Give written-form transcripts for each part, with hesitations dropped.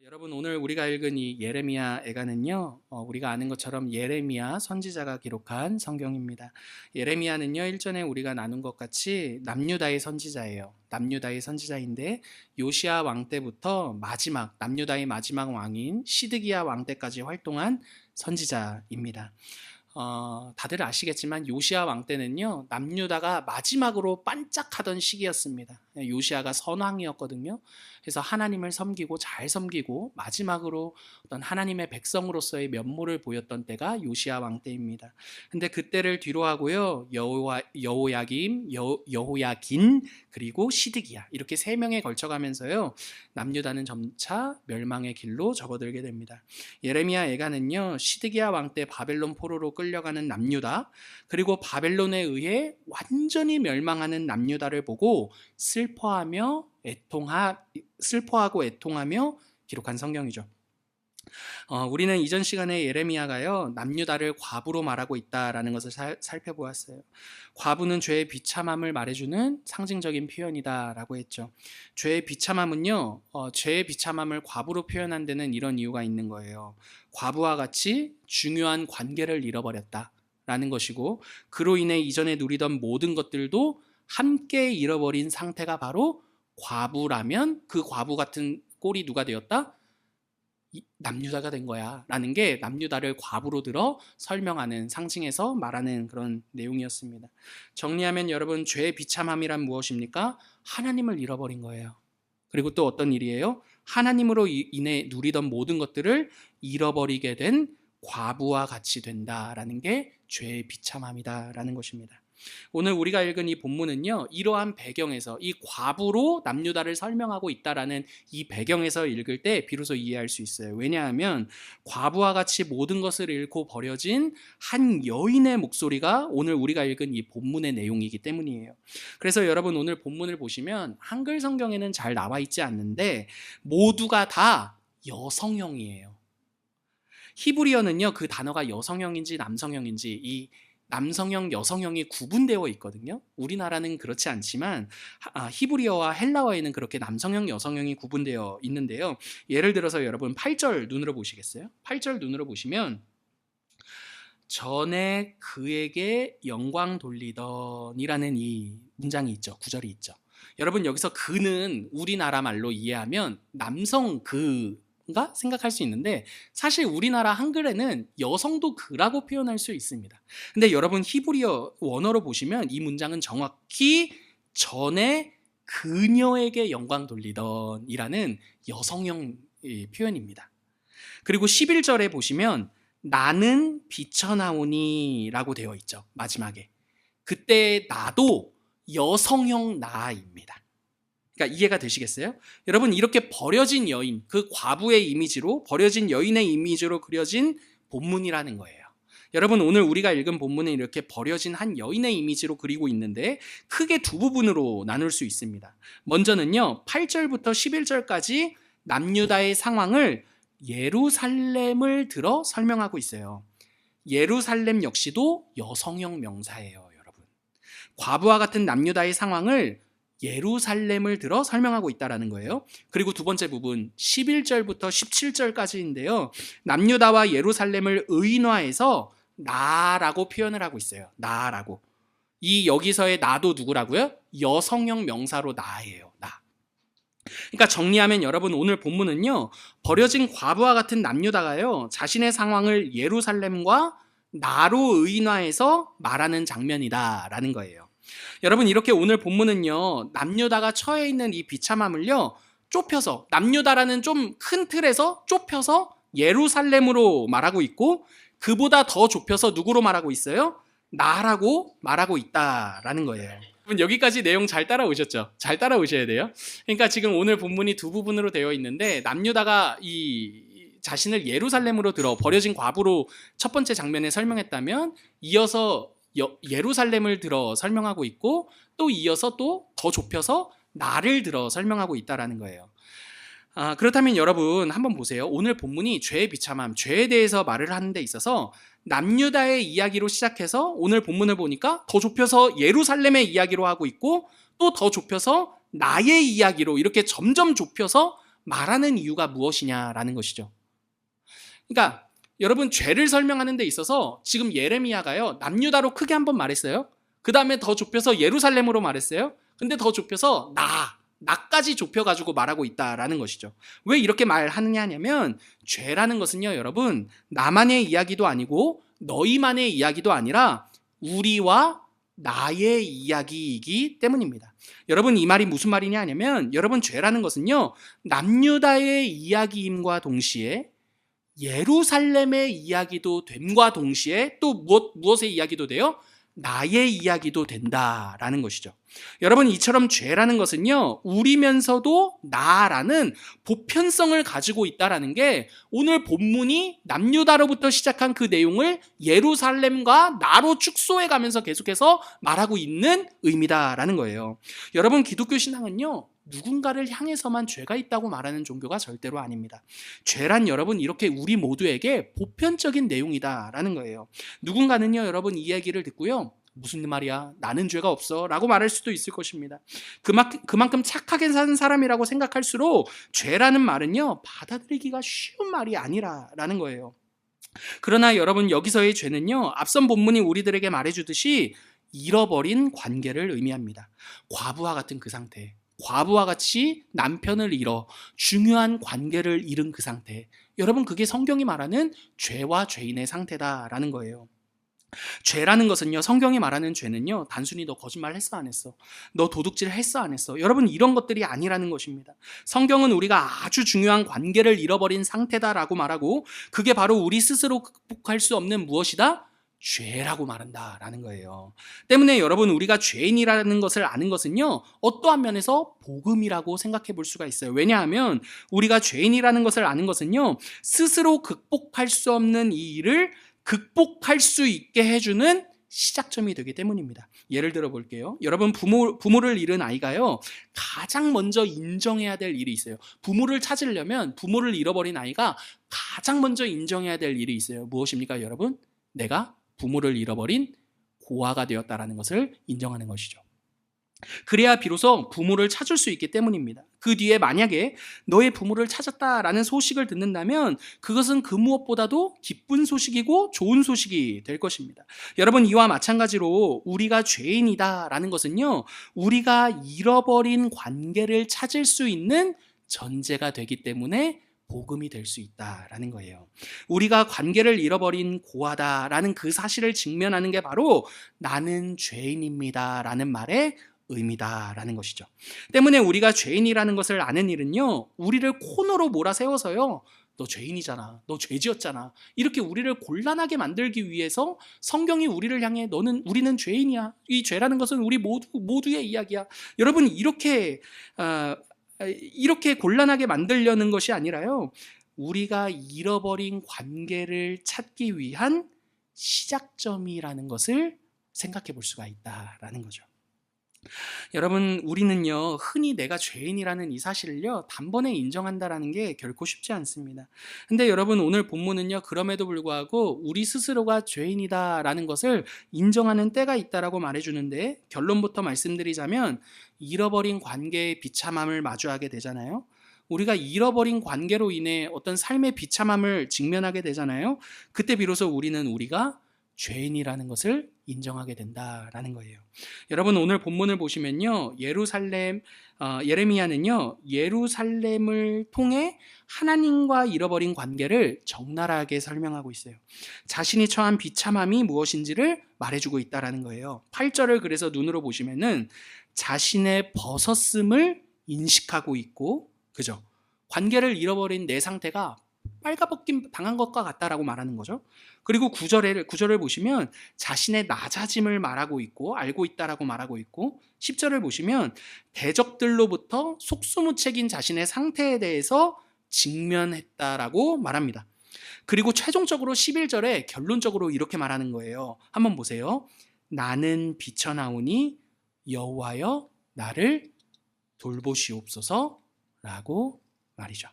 여러분, 오늘 우리가 읽은 이 예레미야 애가는요, 우리가 아는 것처럼 예레미야 선지자가 기록한 성경입니다. 예레미야는요, 일전에 우리가 나눈 것 같이 남유다의 선지자예요. 남유다의 선지자인데 요시야 왕 때부터 남유다의 마지막 왕인 시드기야 왕 때까지 활동한 선지자입니다. 다들 아시겠지만 요시야 왕 때는요, 남유다가 마지막으로 반짝하던 시기였습니다. 요시야가 선왕이었거든요. 그래서 하나님을 섬기고 잘 섬기고 마지막으로 어떤 하나님의 백성으로서의 면모를 보였던 때가 요시야 왕 때입니다. 근데 그때를 뒤로 하고요, 여호야긴 그리고 시드기야, 이렇게 세 명에 걸쳐가면서요, 남유다는 점차 멸망의 길로 접어들게 됩니다. 예레미야 애가는요, 시드기야 왕 때 바벨론 포로로 끌려가는 남유다, 그리고 바벨론에 의해 완전히 멸망하는 남유다를 보고 슬퍼하고 애통하며 기록한 성경이죠. 우리는 이전 시간에 예레미야가요, 남유다를 과부로 말하고 있다라는 것을 살펴보았어요. 과부는 죄의 비참함을 말해주는 상징적인 표현이다라고 했죠. 죄의 비참함을 과부로 표현한 데는 이런 이유가 있는 거예요. 과부와 같이 중요한 관계를 잃어버렸다라는 것이고, 그로 인해 이전에 누리던 모든 것들도 함께 잃어버린 상태가 바로 과부라면, 그 과부 같은 꼴이 누가 되었다? 남유다가 된 거야 라는 게 남유다를 과부로 들어 설명하는, 상징해서 말하는 그런 내용이었습니다. 정리하면 여러분, 죄의 비참함이란 무엇입니까? 하나님을 잃어버린 거예요. 그리고 또 어떤 일이에요? 하나님으로 인해 누리던 모든 것들을 잃어버리게 된 과부와 같이 된다라는 게 죄의 비참함이다라는 것입니다. 오늘 우리가 읽은 이 본문은요, 이러한 배경에서, 이 과부로 남유다를 설명하고 있다라는 이 배경에서 읽을 때 비로소 이해할 수 있어요. 왜냐하면 과부와 같이 모든 것을 잃고 버려진 한 여인의 목소리가 오늘 우리가 읽은 이 본문의 내용이기 때문이에요. 그래서 여러분, 오늘 본문을 보시면 한글 성경에는 잘 나와 있지 않는데 모두가 다 여성형이에요. 히브리어는요, 그 단어가 여성형인지 남성형인지, 이 남성형, 여성형이 구분되어 있거든요. 우리나라는 그렇지 않지만 히브리어와 헬라어에는 그렇게 남성형, 여성형이 구분되어 있는데요. 예를 들어서 여러분 8절 눈으로 보시겠어요? 8절 눈으로 보시면 전에 그에게 영광 돌리던이라는 이 문장이 있죠. 구절이 있죠. 여러분, 여기서 그는 우리나라 말로 이해하면 남성 가 생각할 수 있는데, 사실 우리나라 한글에는 여성도 그라고 표현할 수 있습니다. 근데 여러분, 히브리어 원어로 보시면 이 문장은 정확히 전에 그녀에게 영광 돌리던이라는 여성형 표현입니다. 그리고 11절에 보시면 나는 비쳐나오니 라고 되어 있죠. 마지막에. 그때 나도 여성형 나입니다. 그러니까 이해가 되시겠어요? 여러분, 이렇게 버려진 여인, 그 과부의 이미지로, 버려진 여인의 이미지로 그려진 본문이라는 거예요. 여러분, 오늘 우리가 읽은 본문은 이렇게 버려진 한 여인의 이미지로 그리고 있는데 크게 두 부분으로 나눌 수 있습니다. 먼저는요, 8절부터 11절까지 남유다의 상황을 예루살렘을 들어 설명하고 있어요. 예루살렘 역시도 여성형 명사예요, 여러분. 과부와 같은 남유다의 상황을 예루살렘을 들어 설명하고 있다는 거예요. 그리고 두 번째 부분 11절부터 17절까지인데요. 남유다와 예루살렘을 의인화해서 나라고 표현을 하고 있어요. 나라고. 이 여기서의 나도 누구라고요? 여성형 명사로 나예요. 나. 그러니까 정리하면 여러분, 오늘 본문은요, 버려진 과부와 같은 남유다가요, 자신의 상황을 예루살렘과 나로 의인화해서 말하는 장면이다라는 거예요. 여러분, 이렇게 오늘 본문은요, 남유다가 처해 있는 이 비참함을요, 좁혀서, 남유다라는 좀 큰 틀에서 좁혀서 예루살렘으로 말하고 있고, 그보다 더 좁혀서 누구로 말하고 있어요? 나라고 말하고 있다라는 거예요. 여러분, 여기까지 내용 잘 따라오셨죠? 잘 따라오셔야 돼요. 그러니까 지금 오늘 본문이 두 부분으로 되어 있는데, 남유다가 자신을 예루살렘으로 들어 버려진 과부로 첫 번째 장면에 설명했다면, 이어서 예루살렘을 들어 설명하고 있고, 또 이어서 또 더 좁혀서 나를 들어 설명하고 있다라는 거예요. 그렇다면 여러분, 한번 보세요. 오늘 본문이 죄의 비참함, 죄에 대해서 말을 하는 데 있어서 남유다의 이야기로 시작해서 오늘 본문을 보니까 더 좁혀서 예루살렘의 이야기로 하고 있고, 또 더 좁혀서 나의 이야기로, 이렇게 점점 좁혀서 말하는 이유가 무엇이냐라는 것이죠. 그러니까 여러분, 죄를 설명하는 데 있어서 지금 예레미야가요, 남유다로 크게 한번 말했어요. 그 다음에 더 좁혀서 예루살렘으로 말했어요. 근데 더 좁혀서 나까지 좁혀가지고 말하고 있다라는 것이죠. 왜 이렇게 말하느냐 하냐면, 죄라는 것은요, 여러분, 나만의 이야기도 아니고 너희만의 이야기도 아니라 우리와 나의 이야기이기 때문입니다. 여러분, 이 말이 무슨 말이냐 하냐면, 여러분, 죄라는 것은요, 남유다의 이야기임과 동시에 예루살렘의 이야기도 됨과 동시에 또 무엇의 이야기도 돼요? 나의 이야기도 된다라는 것이죠. 여러분, 이처럼 죄라는 것은요, 우리면서도 나라는 보편성을 가지고 있다라는 게, 오늘 본문이 남유다로부터 시작한 그 내용을 예루살렘과 나로 축소해 가면서 계속해서 말하고 있는 의미다라는 거예요. 여러분, 기독교 신앙은요, 누군가를 향해서만 죄가 있다고 말하는 종교가 절대로 아닙니다. 죄란 여러분, 이렇게 우리 모두에게 보편적인 내용이다라는 거예요. 누군가는요, 여러분, 이 얘기를 듣고요, 무슨 말이야, 나는 죄가 없어 라고 말할 수도 있을 것입니다. 그만큼 착하게 사는 사람이라고 생각할수록 죄라는 말은요, 받아들이기가 쉬운 말이 아니라는 거예요. 그러나 여러분, 여기서의 죄는요, 앞선 본문이 우리들에게 말해주듯이 잃어버린 관계를 의미합니다. 과부와 같은 그 상태, 과부와 같이 남편을 잃어 중요한 관계를 잃은 그 상태, 여러분, 그게 성경이 말하는 죄와 죄인의 상태다라는 거예요. 죄라는 것은요, 성경이 말하는 죄는요, 단순히 너 거짓말 했어 안 했어, 너 도둑질 했어 안 했어, 여러분, 이런 것들이 아니라는 것입니다. 성경은 우리가 아주 중요한 관계를 잃어버린 상태다라고 말하고, 그게 바로 우리 스스로 극복할 수 없는 무엇이다? 죄라고 말한다라는 거예요. 때문에 여러분, 우리가 죄인이라는 것을 아는 것은요, 어떠한 면에서 복음이라고 생각해 볼 수가 있어요. 왜냐하면 우리가 죄인이라는 것을 아는 것은요, 스스로 극복할 수 없는 이 일을 극복할 수 있게 해주는 시작점이 되기 때문입니다. 예를 들어 볼게요. 여러분, 부모를 잃은 아이가요, 가장 먼저 인정해야 될 일이 있어요. 부모를 찾으려면, 부모를 잃어버린 아이가 가장 먼저 인정해야 될 일이 있어요. 무엇입니까, 여러분? 내가 부모를 잃어버린 고아가 되었다라는 것을 인정하는 것이죠. 그래야 비로소 부모를 찾을 수 있기 때문입니다. 그 뒤에 만약에 너의 부모를 찾았다라는 소식을 듣는다면 그것은 그 무엇보다도 기쁜 소식이고 좋은 소식이 될 것입니다. 여러분, 이와 마찬가지로 우리가 죄인이다라는 것은요, 우리가 잃어버린 관계를 찾을 수 있는 전제가 되기 때문에 복음이 될 수 있다라는 거예요. 우리가 관계를 잃어버린 고아다라는 그 사실을 직면하는 게 바로 나는 죄인입니다라는 말의 의미다라는 것이죠. 때문에 우리가 죄인이라는 것을 아는 일은요, 우리를 코너로 몰아세워서요, 너 죄인이잖아, 너 죄지었잖아, 이렇게 우리를 곤란하게 만들기 위해서 성경이 우리를 향해 우리는 죄인이야, 이 죄라는 것은 우리 모두의 이야기야, 여러분, 이렇게 곤란하게 만들려는 것이 아니라요, 우리가 잃어버린 관계를 찾기 위한 시작점이라는 것을 생각해 볼 수가 있다라는 거죠. 여러분, 우리는요, 흔히 내가 죄인이라는 이 사실을요, 단번에 인정한다라는 게 결코 쉽지 않습니다. 근데 여러분, 오늘 본문은요, 그럼에도 불구하고 우리 스스로가 죄인이다라는 것을 인정하는 때가 있다라고 말해주는데, 결론부터 말씀드리자면 잃어버린 관계의 비참함을 마주하게 되잖아요. 우리가 잃어버린 관계로 인해 어떤 삶의 비참함을 직면하게 되잖아요. 그때 비로소 우리가 죄인이라는 것을 인정하게 된다라는 거예요. 여러분, 오늘 본문을 보시면요, 예레미야는요, 예루살렘을 통해 하나님과 잃어버린 관계를 적나라하게 설명하고 있어요. 자신이 처한 비참함이 무엇인지를 말해주고 있다라는 거예요. 8절을 그래서 눈으로 보시면은 자신의 벗었음을 인식하고 있고, 그죠? 관계를 잃어버린 내 상태가 빨가벗김 당한 것과 같다라고 말하는 거죠. 그리고 9절을 보시면 자신의 낮아짐을 말하고 있고 알고 있다라고 말하고 있고, 10절을 보시면 대적들로부터 속수무책인 자신의 상태에 대해서 직면했다라고 말합니다. 그리고 최종적으로 11절에 결론적으로 이렇게 말하는 거예요. 한번 보세요. 나는 비쳐나오니 여호와여 나를 돌보시옵소서라고 말이죠.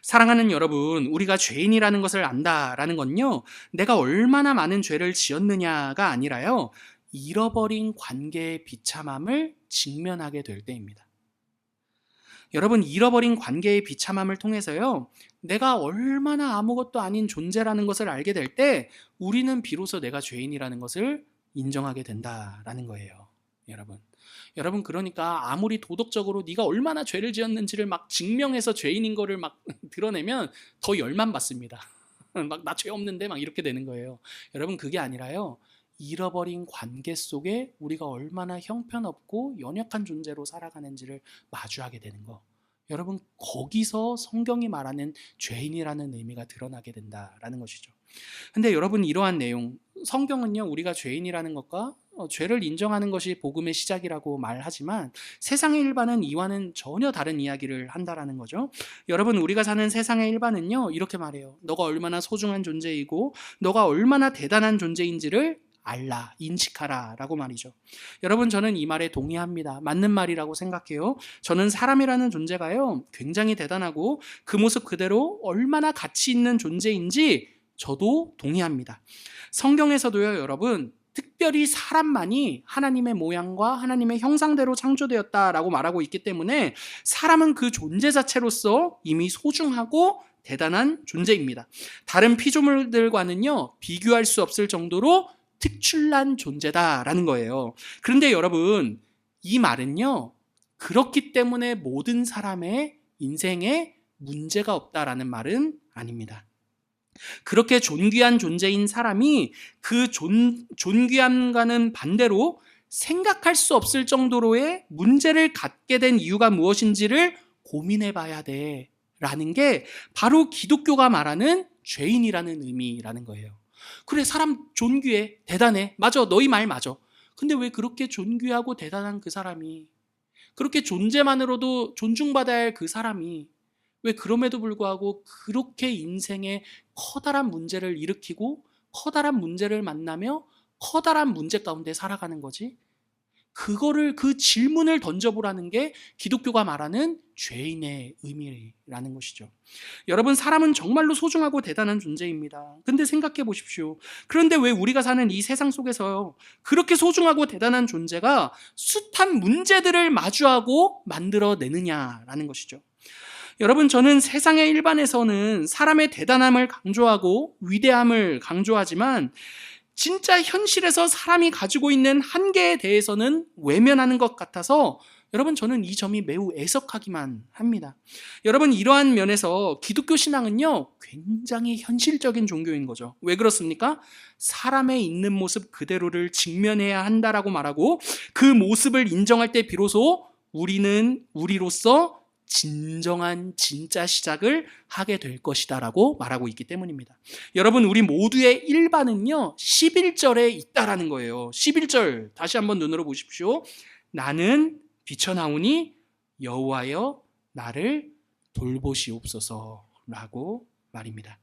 사랑하는 여러분, 우리가 죄인이라는 것을 안다라는 건요, 내가 얼마나 많은 죄를 지었느냐가 아니라요, 잃어버린 관계의 비참함을 직면하게 될 때입니다. 여러분, 잃어버린 관계의 비참함을 통해서요, 내가 얼마나 아무것도 아닌 존재라는 것을 알게 될 때 우리는 비로소 내가 죄인이라는 것을 인정하게 된다라는 거예요. 여러분, 그러니까 아무리 도덕적으로 네가 얼마나 죄를 지었는지를 막 증명해서 죄인인 거를 막 드러내면 더 열만 받습니다. 막 나 죄 없는데 막 이렇게 되는 거예요. 여러분, 그게 아니라요, 잃어버린 관계 속에 우리가 얼마나 형편없고 연약한 존재로 살아가는지를 마주하게 되는 거. 여러분, 거기서 성경이 말하는 죄인이라는 의미가 드러나게 된다라는 것이죠. 근데 여러분, 이러한 내용, 성경은요, 우리가 죄인이라는 것과 죄를 인정하는 것이 복음의 시작이라고 말하지만 세상의 일반은 이와는 전혀 다른 이야기를 한다라는 거죠. 여러분, 우리가 사는 세상의 일반은요, 이렇게 말해요. 너가 얼마나 소중한 존재이고 너가 얼마나 대단한 존재인지를 알라, 인식하라 라고 말이죠. 여러분, 저는 이 말에 동의합니다. 맞는 말이라고 생각해요. 저는 사람이라는 존재가요, 굉장히 대단하고 그 모습 그대로 얼마나 가치 있는 존재인지 저도 동의합니다. 성경에서도요, 여러분, 특별히 사람만이 하나님의 모양과 하나님의 형상대로 창조되었다라고 말하고 있기 때문에 사람은 그 존재 자체로서 이미 소중하고 대단한 존재입니다. 다른 피조물들과는요, 비교할 수 없을 정도로 특출난 존재다라는 거예요. 그런데 여러분, 이 말은요, 그렇기 때문에 모든 사람의 인생에 문제가 없다라는 말은 아닙니다. 그렇게 존귀한 존재인 사람이 그 존귀함과는 반대로 생각할 수 없을 정도로의 문제를 갖게 된 이유가 무엇인지를 고민해 봐야 돼 라는 게 바로 기독교가 말하는 죄인이라는 의미라는 거예요. 그래, 사람 존귀해, 대단해, 맞아, 너희 말 맞아. 근데 왜 그렇게 존귀하고 대단한 그 사람이, 그렇게 존재만으로도 존중받아야 할 그 사람이 왜 그럼에도 불구하고 그렇게 인생에 커다란 문제를 일으키고 커다란 문제를 만나며 커다란 문제 가운데 살아가는 거지? 그 질문을 던져보라는 게 기독교가 말하는 죄인의 의미라는 것이죠. 여러분, 사람은 정말로 소중하고 대단한 존재입니다. 근데 생각해 보십시오. 그런데 왜 우리가 사는 이 세상 속에서요, 그렇게 소중하고 대단한 존재가 숱한 문제들을 마주하고 만들어내느냐라는 것이죠. 여러분, 저는 세상의 일반에서는 사람의 대단함을 강조하고 위대함을 강조하지만 진짜 현실에서 사람이 가지고 있는 한계에 대해서는 외면하는 것 같아서 여러분, 저는 이 점이 매우 애석하기만 합니다. 여러분, 이러한 면에서 기독교 신앙은요, 굉장히 현실적인 종교인 거죠. 왜 그렇습니까? 사람의 있는 모습 그대로를 직면해야 한다라고 말하고 그 모습을 인정할 때 비로소 우리는 우리로서 진정한 진짜 시작을 하게 될 것이다 라고 말하고 있기 때문입니다. 여러분, 우리 모두의 일반은요 11절에 있다라는 거예요. 11절 다시 한번 눈으로 보십시오. 나는 비쳐나오니 여호와여 나를 돌보시옵소서 라고 말입니다.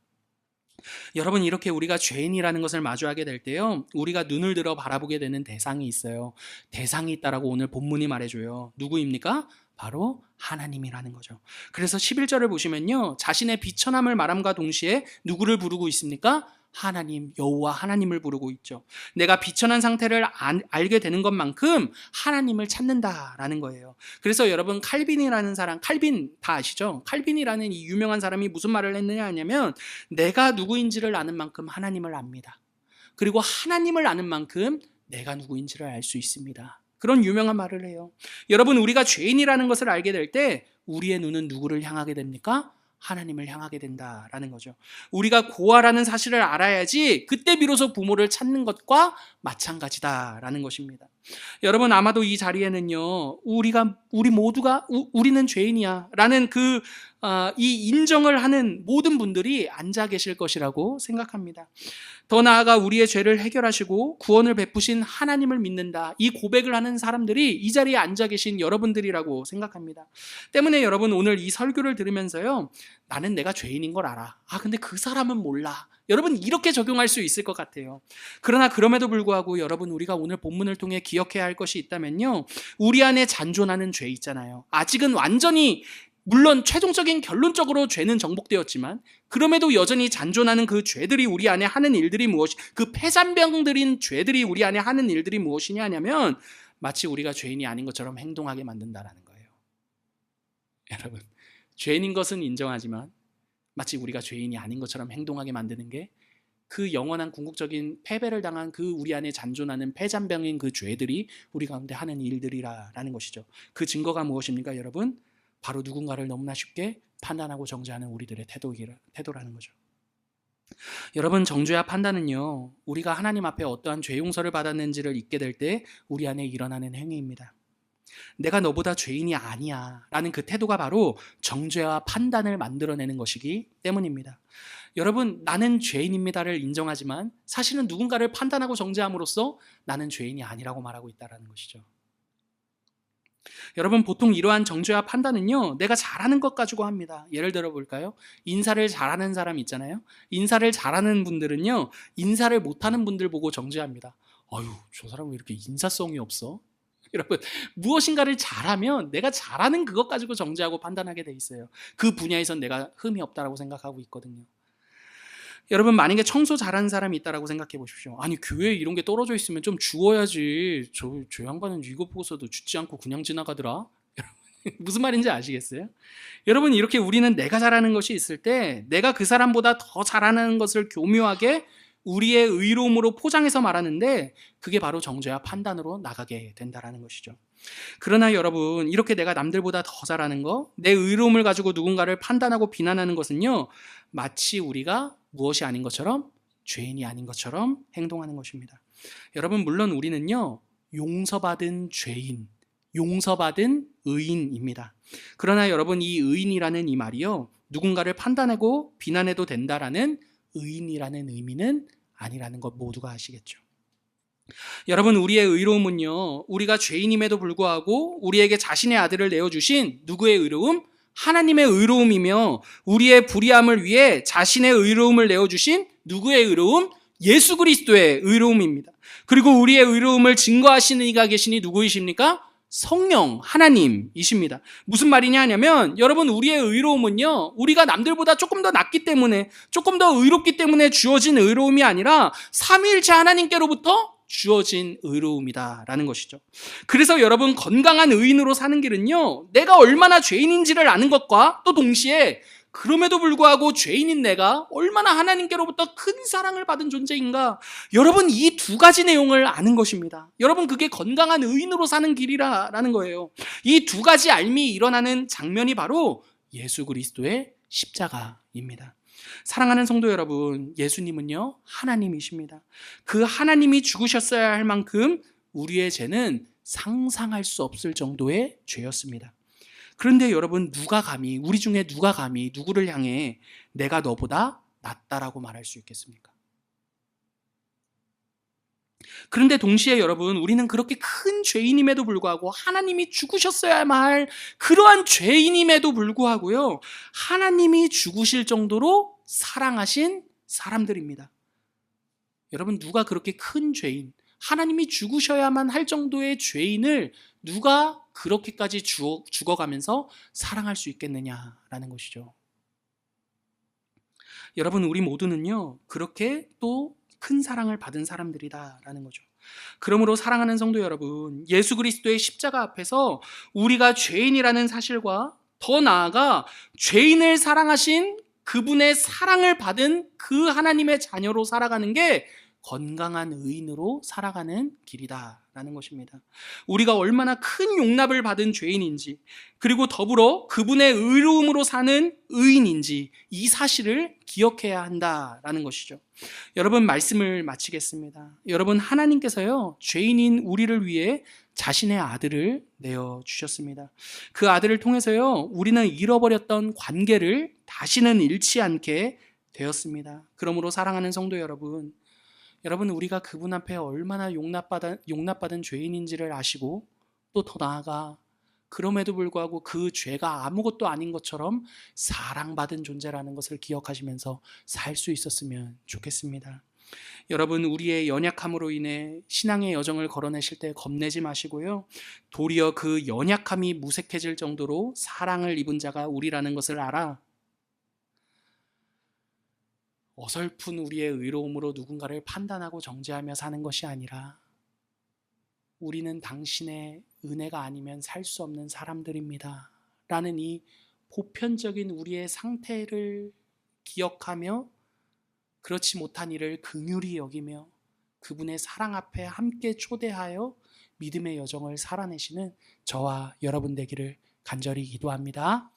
여러분, 이렇게 우리가 죄인이라는 것을 마주하게 될 때요, 우리가 눈을 들어 바라보게 되는 대상이 있어요. 대상이 있다라고 오늘 본문이 말해줘요. 누구입니까? 바로 하나님이라는 거죠. 그래서 11절을 보시면요, 자신의 비천함을 말함과 동시에 누구를 부르고 있습니까? 하나님, 여호와 하나님을 부르고 있죠. 내가 비천한 상태를 알게 되는 것만큼 하나님을 찾는다라는 거예요. 그래서 여러분, 칼빈이라는 사람, 칼빈 다 아시죠? 칼빈이라는 이 유명한 사람이 무슨 말을 했느냐 하냐면, 내가 누구인지를 아는 만큼 하나님을 압니다. 그리고 하나님을 아는 만큼 내가 누구인지를 알 수 있습니다. 그런 유명한 말을 해요. 여러분, 우리가 죄인이라는 것을 알게 될 때 우리의 눈은 누구를 향하게 됩니까? 하나님을 향하게 된다라는 거죠. 우리가 고아라는 사실을 알아야지 그때 비로소 부모를 찾는 것과 마찬가지다라는 것입니다. 여러분, 아마도 이 자리에는요, 우리 모두가 우리는 죄인이야 라는 이 인정을 하는 모든 분들이 앉아 계실 것이라고 생각합니다. 더 나아가 우리의 죄를 해결하시고 구원을 베푸신 하나님을 믿는다, 이 고백을 하는 사람들이 이 자리에 앉아 계신 여러분들이라고 생각합니다. 때문에 여러분, 오늘 이 설교를 들으면서요, 나는 내가 죄인인 걸 알아. 근데 그 사람은 몰라. 여러분, 이렇게 적용할 수 있을 것 같아요. 그러나 그럼에도 불구하고 여러분, 우리가 오늘 본문을 통해 기억해야 할 것이 있다면요, 우리 안에 잔존하는 죄 있잖아요. 아직은 완전히, 물론 최종적인 결론적으로 죄는 정복되었지만 그럼에도 여전히 잔존하는 그 죄들이 우리 안에 하는 일들이 그 폐잔병들인 죄들이 우리 안에 하는 일들이 무엇이냐 하냐면 마치 우리가 죄인이 아닌 것처럼 행동하게 만든다라는 거예요. 여러분, 죄인인 것은 인정하지만 마치 우리가 죄인이 아닌 것처럼 행동하게 만드는 게 그 영원한 궁극적인 패배를 당한 그 우리 안에 잔존하는 패잔병인 그 죄들이 우리 가운데 하는 일들이라는 것이죠. 그 증거가 무엇입니까, 여러분? 바로 누군가를 너무나 쉽게 판단하고 정죄하는 우리들의 태도라는 거죠. 여러분, 정죄와 판단은요, 우리가 하나님 앞에 어떠한 죄 용서를 받았는지를 잊게 될 때 우리 안에 일어나는 행위입니다. 내가 너보다 죄인이 아니야 라는 그 태도가 바로 정죄와 판단을 만들어내는 것이기 때문입니다. 여러분, 나는 죄인입니다를 인정하지만 사실은 누군가를 판단하고 정죄함으로써 나는 죄인이 아니라고 말하고 있다는 것이죠. 여러분, 보통 이러한 정죄와 판단은요, 내가 잘하는 것 가지고 합니다. 예를 들어 볼까요? 인사를 잘하는 사람 있잖아요. 인사를 잘하는 분들은요, 인사를 못하는 분들 보고 정죄합니다. 아유, 저 사람 왜 이렇게 인사성이 없어? 여러분, 무엇인가를 잘하면 내가 잘하는 그것 가지고 정죄하고 판단하게 돼 있어요. 그 분야에선 내가 흠이 없다라고 생각하고 있거든요. 여러분, 만약에 청소 잘하는 사람이 있다라고 생각해 보십시오. 아니, 교회에 이런 게 떨어져 있으면 좀 주워야지. 저 양반은 이거 보고서도 줍지 않고 그냥 지나가더라. 무슨 말인지 아시겠어요? 여러분, 이렇게 우리는 내가 잘하는 것이 있을 때 내가 그 사람보다 더 잘하는 것을 교묘하게 우리의 의로움으로 포장해서 말하는데 그게 바로 정죄와 판단으로 나가게 된다는 것이죠. 그러나 여러분, 이렇게 내가 남들보다 더 잘하는 거, 내 의로움을 가지고 누군가를 판단하고 비난하는 것은요, 마치 우리가 무엇이 아닌 것처럼, 죄인이 아닌 것처럼 행동하는 것입니다. 여러분, 물론 우리는요, 용서받은 죄인, 용서받은 의인입니다. 그러나 여러분, 이 의인이라는 이 말이요, 누군가를 판단하고 비난해도 된다라는 의인이라는 의미는 아니라는 것 모두가 아시겠죠. 여러분, 우리의 의로움은요, 우리가 죄인임에도 불구하고 우리에게 자신의 아들을 내어주신 누구의 의로움? 하나님의 의로움이며, 우리의 불의함을 위해 자신의 의로움을 내어주신 누구의 의로움? 예수 그리스도의 의로움입니다. 그리고 우리의 의로움을 증거하시는 이가 계시니 누구이십니까? 성령 하나님이십니다. 무슨 말이냐 하냐면, 여러분, 우리의 의로움은요, 우리가 남들보다 조금 더 낫기 때문에, 조금 더 의롭기 때문에 주어진 의로움이 아니라 삼위일체 하나님께로부터 주어진 의로움이다라는 것이죠. 그래서 여러분, 건강한 의인으로 사는 길은요, 내가 얼마나 죄인인지를 아는 것과 또 동시에 그럼에도 불구하고 죄인인 내가 얼마나 하나님께로부터 큰 사랑을 받은 존재인가, 여러분, 이 두 가지 내용을 아는 것입니다. 여러분, 그게 건강한 의인으로 사는 길이라는 거예요. 이 두 가지 알미 일어나는 장면이 바로 예수 그리스도의 십자가입니다. 사랑하는 성도 여러분, 예수님은요, 하나님이십니다. 그 하나님이 죽으셨어야 할 만큼 우리의 죄는 상상할 수 없을 정도의 죄였습니다. 그런데 여러분, 우리 중에 누가 감히 누구를 향해 내가 너보다 낫다라고 말할 수 있겠습니까? 그런데 동시에 여러분, 우리는 그렇게 큰 죄인임에도 불구하고, 하나님이 죽으셨어야만 할 그러한 죄인임에도 불구하고요, 하나님이 죽으실 정도로 사랑하신 사람들입니다. 여러분, 누가 그렇게 큰 죄인, 하나님이 죽으셔야만 할 정도의 죄인을 누가 그렇게까지 죽어가면서 사랑할 수 있겠느냐라는 것이죠. 여러분, 우리 모두는요, 그렇게 또 큰 사랑을 받은 사람들이다라는 거죠. 그러므로 사랑하는 성도 여러분, 예수 그리스도의 십자가 앞에서 우리가 죄인이라는 사실과 더 나아가 죄인을 사랑하신 그분의 사랑을 받은 그 하나님의 자녀로 살아가는 게 건강한 의인으로 살아가는 길이다라는 것입니다. 우리가 얼마나 큰 용납을 받은 죄인인지, 그리고 더불어 그분의 의로움으로 사는 의인인지, 이 사실을 기억해야 한다라는 것이죠. 여러분, 말씀을 마치겠습니다. 여러분, 하나님께서요, 죄인인 우리를 위해 자신의 아들을 내어주셨습니다. 그 아들을 통해서요, 우리는 잃어버렸던 관계를 다시는 잃지 않게 되었습니다. 그러므로 사랑하는 성도 여러분, 우리가 그분 앞에 얼마나 용납받은 죄인인지를 아시고, 또 더 나아가 그럼에도 불구하고 그 죄가 아무것도 아닌 것처럼 사랑받은 존재라는 것을 기억하시면서 살 수 있었으면 좋겠습니다. 여러분, 우리의 연약함으로 인해 신앙의 여정을 걸어내실 때 겁내지 마시고요, 도리어 그 연약함이 무색해질 정도로 사랑을 입은 자가 우리라는 것을 알아 어설픈 우리의 의로움으로 누군가를 판단하고 정죄하며 사는 것이 아니라, 우리는 당신의 은혜가 아니면 살 수 없는 사람들입니다 라는 이 보편적인 우리의 상태를 기억하며 그렇지 못한 이를 긍휼히 여기며 그분의 사랑 앞에 함께 초대하여 믿음의 여정을 살아내시는 저와 여러분 되기를 간절히 기도합니다.